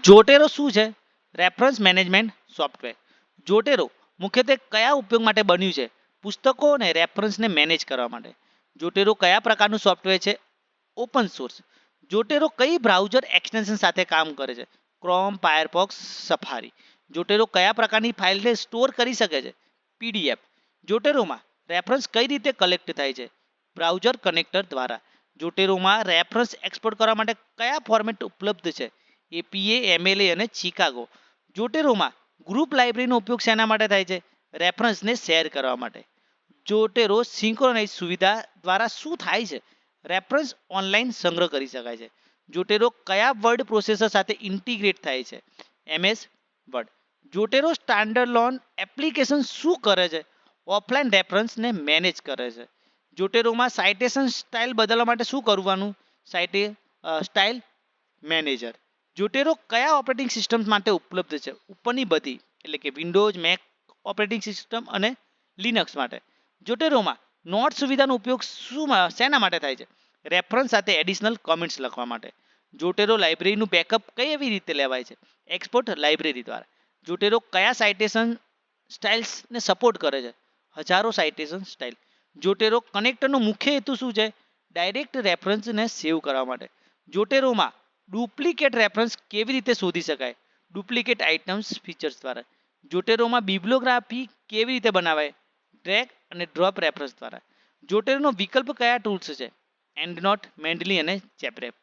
જોટેરો શું છે? Reference management software. જોટેરો મુખ્યત્વે કયા ઉપયોગ માટે બન્યું છે? પુસ્તકો અને રેફરન્સને મેનેજ કરવા માટે. જોટેરો કયા પ્રકારનું સોફ્ટવેર છે? Open source. જોટેરો કઈ બ્રાઉઝર એક્સટેન્શન સાથે કામ કરે છે? Chrome, Firefox, safari. જોટેરો કયા પ્રકારની ફાઇલને સ્ટોર કરી શકે છે? પીડીએફ. જોટેરોમાં રેફરન્સ કઈ રીતે કલેક્ટ થાય છે? બ્રાઉઝર કનેક્ટર દ્વારા. જોટેરોમાં રેફરન્સ એક્સપોર્ટ કરવા માટે કયા ફોર્મેટ ઉપલબ્ધ છે? એપીએ, એમએલએ અને ચિકાગો. જોટેરોમાં ગ્રુપ લાઇબ્રેરીનો ઉપયોગ શેના માટે થાય છે? રેફરન્સને શેર કરવા માટે. જોટેરો સિંક્રોનાઇઝ સુવિધા દ્વારા શું થાય છે? રેફરન્સ ઓનલાઈન સંગ્રહ કરી શકાય છે. જોટેરો કયા વર્ડ પ્રોસેસર સાથે ઇન્ટિગ્રેટ થાય છે? MS Word. Zotero standard loan application શું કરે છે? ઓફલાઈન રેફરન્સને મેનેજ કરે છે. જોટેરોમાં સાઇટેશન સ્ટાઇલ બદલવા માટે શું કરવાનું? સાઇટે સ્ટાઇલ મેનેજર. જોટેરો કયા ઓપરેટિંગ સિસ્ટમ્સ માટે ઉપલબ્ધ છે? ઉપરની બધી, એટલે કે વિન્ડોઝ, મેક ઓપરેટિંગ સિસ્ટમ અને લિનક્સ માટે. જોટેરોમાં નોટ સુવિધાનો ઉપયોગ શેના માટે થાય છે? રેફરન્સ સાથે એડિશનલ કોમેન્ટ્સ લખવા માટે. જોટેરો લાઇબ્રેરીનું બેકઅપ કઈ એવી રીતે લેવાય છે? એક્સપોર્ટ લાઇબ્રેરી દ્વારા. જોટેરો કયા સાઇટેશન સ્ટાઇલ્સને સપોર્ટ કરે છે? હજારો સાઇટેશન સ્ટાઇલ. જોટેરો કનેક્ટરનો મુખ્ય હેતુ શું છે? ડાયરેક્ટ રેફરન્સને સેવ કરવા માટે. જોટેરોમાં ડુપ્લિકેટ રેફરન્સ કેવી રીતે શોધી શકાય? ડુપ્લિકેટ આઇટમ્સ ફીચર્સ દ્વારા. જોટેરોમાં બિબ્લિયોગ્રાફી કેવી રીતે બનાવાય? ડ્રેગ અને ડ્રોપ રેફરન્સ દ્વારા. જોટેરોનો વિકલ્પ કયા ટૂલ્સ છે? એન્ડનોટ, મેન્ડલી અને જેપરેફ.